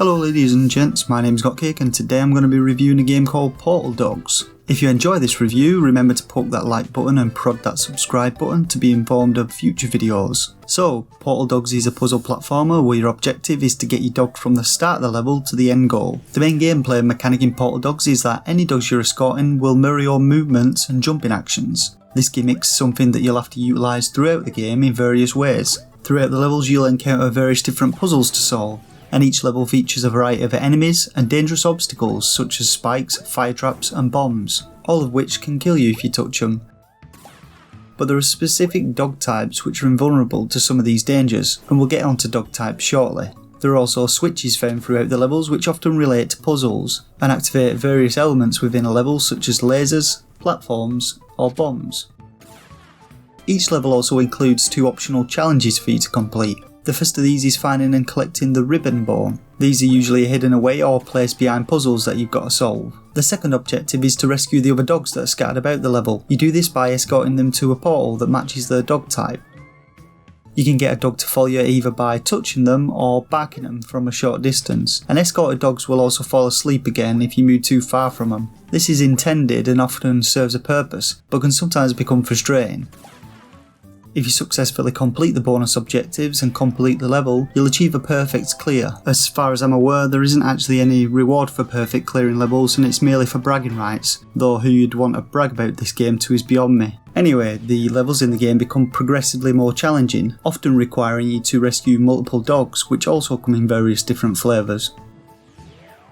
Hello ladies and gents, my name's Gotcake and today I'm going to be reviewing a game called Portal Dogs. If you enjoy this review, remember to poke that like button and prod that subscribe button to be informed of future videos. So, Portal Dogs is a puzzle platformer where your objective is to get your dog from the start of the level to the end goal. The main gameplay mechanic in Portal Dogs is that any dogs you're escorting will mirror your movements and jumping actions. This gimmick's something that you'll have to utilise throughout the game in various ways. Throughout the levels you'll encounter various different puzzles to solve, and each level features a variety of enemies and dangerous obstacles such as spikes, fire traps and bombs, all of which can kill you if you touch them. But there are specific dog types which are invulnerable to some of these dangers, and we'll get onto dog types shortly. There are also switches found throughout the levels which often relate to puzzles, and activate various elements within a level such as lasers, platforms or bombs. Each level also includes 2 optional challenges for you to complete. The first of these is finding and collecting the ribbon bone. These are usually hidden away or placed behind puzzles that you've got to solve. The second objective is to rescue the other dogs that are scattered about the level. You do this by escorting them to a portal that matches their dog type. You can get a dog to follow you either by touching them or barking at them from a short distance, and escorted dogs will also fall asleep again if you move too far from them. This is intended and often serves a purpose, but can sometimes become frustrating. If you successfully complete the bonus objectives and complete the level, you'll achieve a perfect clear. As far as I'm aware, there isn't actually any reward for perfect clearing levels and it's merely for bragging rights, though who you'd want to brag about this game to is beyond me. Anyway, the levels in the game become progressively more challenging, often requiring you to rescue multiple dogs, which also come in various different flavours.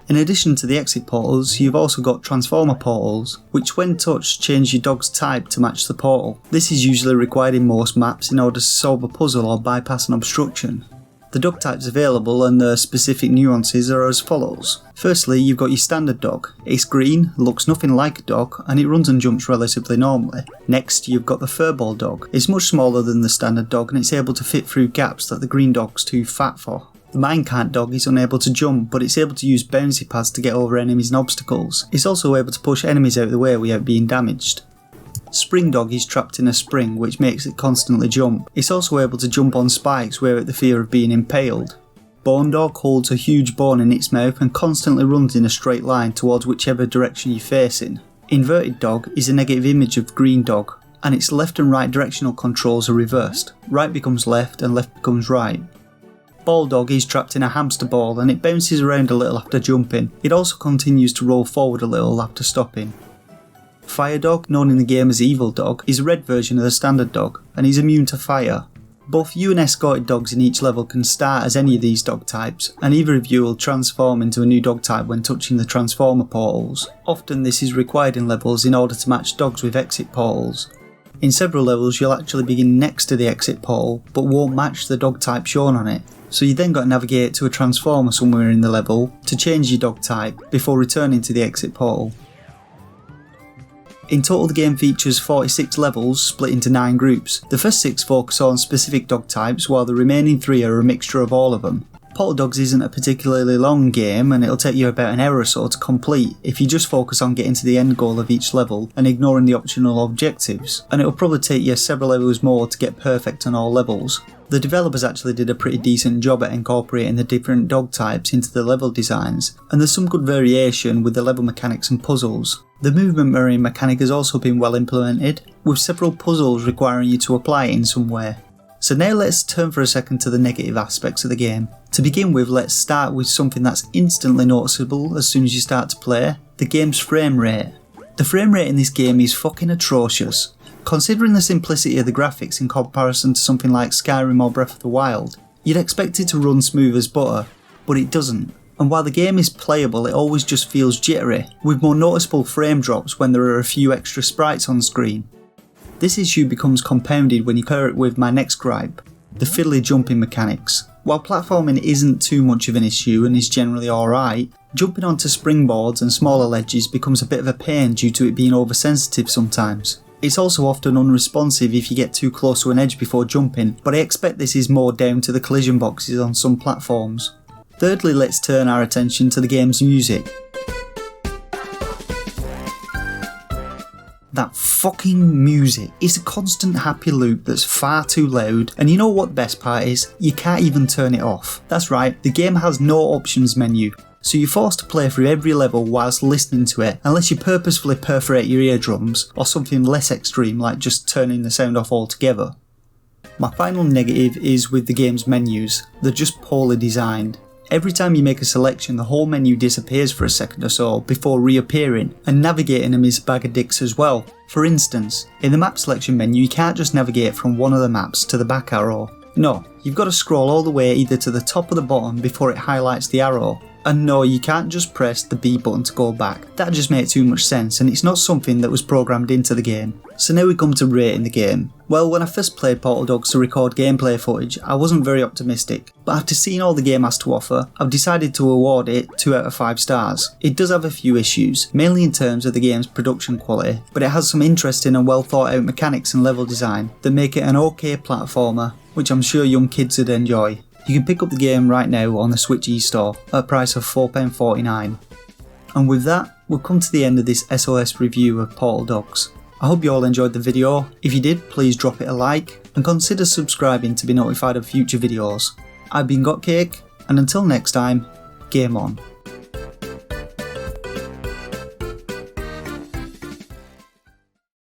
In addition to the exit portals, you've also got transformer portals, which when touched change your dog's type to match the portal. This is usually required in most maps in order to solve a puzzle or bypass an obstruction. The dog types available and their specific nuances are as follows. Firstly, you've got your standard dog. It's green, looks nothing like a dog, and it runs and jumps relatively normally. Next, you've got the Furball Dog. It's much smaller than the standard dog and it's able to fit through gaps that the green dog's too fat for. The minecart dog is unable to jump, but it's able to use bouncy pads to get over enemies and obstacles. It's also able to push enemies out of the way without being damaged. Spring dog is trapped in a spring, which makes it constantly jump. It's also able to jump on spikes without the fear of being impaled. Bone dog holds a huge bone in its mouth and constantly runs in a straight line towards whichever direction you're facing. Inverted dog is a negative image of green dog, and its left and right directional controls are reversed. Right becomes left and left becomes right. Ball dog is trapped in a hamster ball and it bounces around a little after jumping. It also continues to roll forward a little after stopping. Fire dog, known in the game as Evil Dog, is a red version of the standard dog and is immune to fire. Both you and escorted dogs in each level can start as any of these dog types, and either of you will transform into a new dog type when touching the transformer portals. Often this is required in levels in order to match dogs with exit portals. In several levels you'll actually begin next to the exit portal but won't match the dog type shown on it. So you then got to navigate to a transformer somewhere in the level to change your dog type before returning to the exit portal. In total the game features 46 levels split into 9 groups. The first 6 focus on specific dog types while the remaining 3 are a mixture of all of them. Portal Dogs isn't a particularly long game and it'll take you about an hour or so to complete if you just focus on getting to the end goal of each level and ignoring the optional objectives, and it'll probably take you several levels more to get perfect on all levels. The developers actually did a pretty decent job at incorporating the different dog types into the level designs, and there's some good variation with the level mechanics and puzzles. The movement mirroring mechanic has also been well implemented, with several puzzles requiring you to apply it in some way. So now let's turn for a second to the negative aspects of the game. To begin with, let's start with something that's instantly noticeable as soon as you start to play: the game's frame rate. The frame rate in this game is fucking atrocious. Considering the simplicity of the graphics in comparison to something like Skyrim or Breath of the Wild, you'd expect it to run smooth as butter, but it doesn't. And while the game is playable, it always just feels jittery, with more noticeable frame drops when there are a few extra sprites on screen. This issue becomes compounded when you pair it with my next gripe, the fiddly jumping mechanics. While platforming isn't too much of an issue and is generally alright, jumping onto springboards and smaller ledges becomes a bit of a pain due to it being oversensitive sometimes. It's also often unresponsive if you get too close to an edge before jumping, but I expect this is more down to the collision boxes on some platforms. Thirdly, let's turn our attention to the game's music. That fucking music is a constant happy loop that's far too loud, and you know what the best part is? You can't even turn it off. That's right, the game has no options menu, so you're forced to play through every level whilst listening to it, unless you purposefully perforate your eardrums, or something less extreme like just turning the sound off altogether. My final negative is with the game's menus. They're just poorly designed. Every time you make a selection, the whole menu disappears for a second or so before reappearing, and navigating them is a bag of dicks as well. For instance, in the map selection menu you can't just navigate from one of the maps to the back arrow. No, you've got to scroll all the way either to the top or the bottom before it highlights the arrow. And no, you can't just press the B button to go back. That just makes too much sense, and it's not something that was programmed into the game. So now we come to rating the game. Well, when I first played Portal Dogs to record gameplay footage, I wasn't very optimistic, but after seeing all the game has to offer, I've decided to award it 2 out of 5 stars. It does have a few issues, mainly in terms of the game's production quality, but it has some interesting and well thought out mechanics and level design that make it an okay platformer, which I'm sure young kids would enjoy. You can pick up the game right now on the Switch eStore at a price of £4.49. And with that, we've come to the end of this SOS review of Portal Dogs. I hope you all enjoyed the video. If you did, please drop it a like and consider subscribing to be notified of future videos. I've been Got Cake, and until next time, game on.